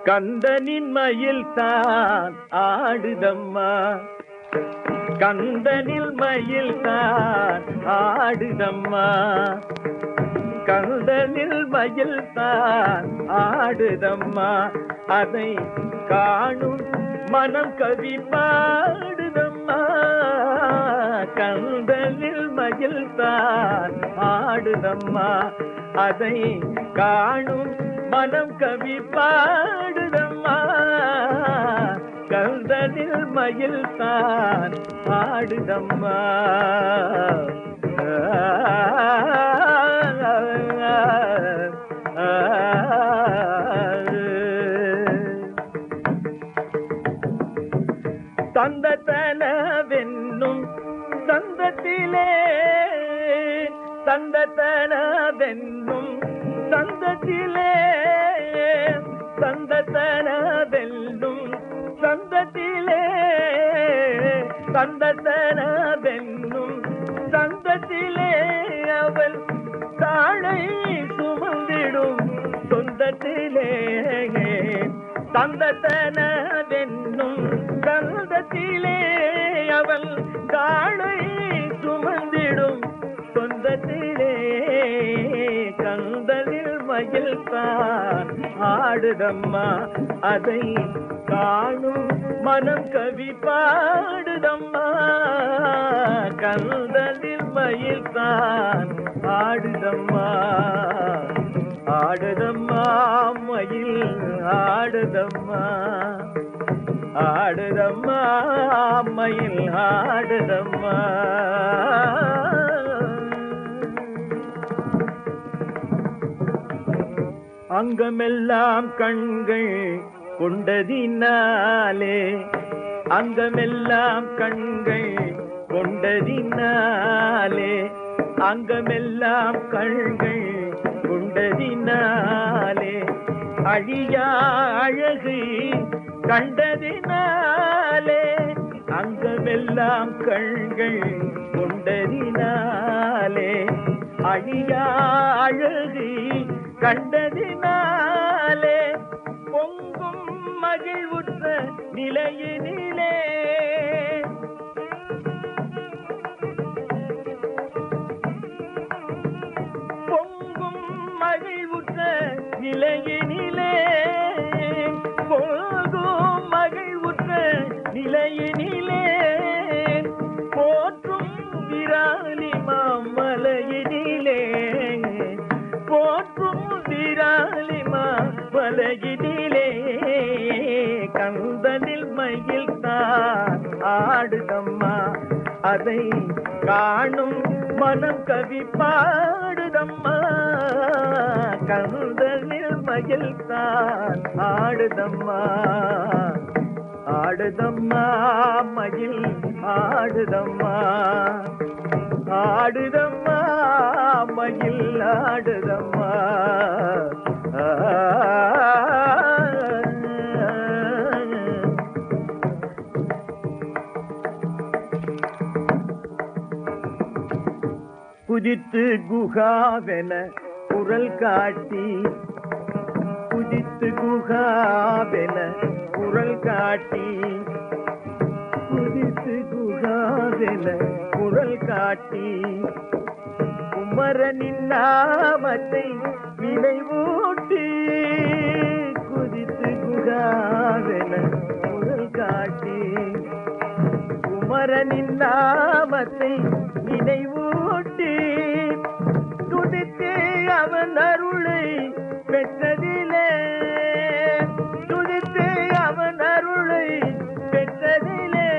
கந்தனின் மயில் தான் ஆடுதம்மா, கந்தனில் மயில் தான் ஆடுதம்மா, கந்தனில் மயில் தான் ஆடுதம்மா, அதை காணும் மனம் கவி பாடுதம்மா. கந்தனில் மயில் தான் ஆடுதம்மா, அதை காணும் மனம் கவி பாடுதம்மா. கந்தனில் மயில் தான் ஆடுதம்மா. தந்ததனவென்னும் சந்தத்திலே, தந்ததனவென்னும் சந்தத்திலே, தந்ததனவென்னும் சந்தத்திலே, தந்ததனவென்னும் சந்தத்திலே அவள் தாழை சுமந்திடும் சொந்தத்திலே. தந்ததனவென்னும் சந்தத்திலே அவள் தாழை சுமந்திடும் சொந்தத்திலே. கந்தனில் மயில் தான் ஆடுதம்மா, அதை காணும் மனம் கவி பாடுதம்மா. கந்தனில் மயில் தான் ஆடுதம்மா, ஆடுதம்மா மயில் ஆடுதம்மா, ஆடுதம்மா மயில் ஆடுதம்மா. அங்கமெல்லாம் கண்கள் கொண்டதினாலே, அங்கமெல்லாம் கண்கள் கொண்டதினாலே, அங்கமெல்லாம் கண்கள் கொண்டதினாலே, அழியா அழகு கண்டதினாலே, அங்கமெல்லாம் கண்கள் கொண்டதினாலே, அழியா அழகு கண்டதினாலே, பொங்கும் மகிழ்வுற்ற நிலையினிலே, பொங்கும் மகிழ்வுற்ற நிலையினிலே, பொங்கும் மகிழ்வுற்ற நிலையினிலே, போற்றும் விராலி மாமலையினிலே, போற்றும் விராலி மாமலையினிலே. கந்தனில் மயில் தான் ஆடுதம்மா, அதை காணும் மனம் கவி பாடுதம்மா. கந்தனில் மயில் தான் ஆடுதம்மா, ஆடுதம்மா மயில் ஆடுதம்மா, ஆடுதம்மா மயில் ஆடுதம்மா. குதித்து குகாவென குரல் காட்டி, குதித்து குகாவென குரல் காட்டி, குதித்து குகாவென குரல் காட்டி, குமரனின் நாமத்தை நினைவூட்டி, குதித்து குகாவென குரல் காட்டி, குமரனின் நாமத்தை நினைவூட்டி துதித்து அவன் அருளை பெற்றதிலே துதித்து அவன் அருளை பெற்றதிலே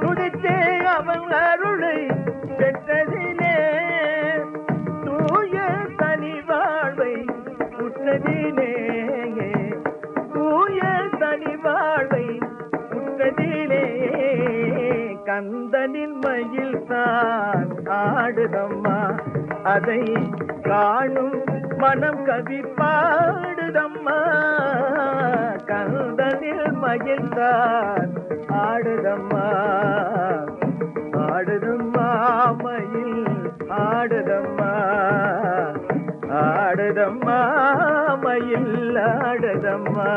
துதித்து அவன் அருளை பெற்றதிலே தூய தனி வாழ்வை உற்றதிலே தூய தனி வாழ்வை உற்றதிலே கந்தனின் மயில் தான் ஆடுதம்மா அதை காணும் மனம் கவி பாடுதம்மா கந்தனில் மயில் தான் ஆடுதம்மா ஆடுதம்மா மயில் ஆடுதம்மா ஆடுதம்மா மயில் ஆடுதம்மா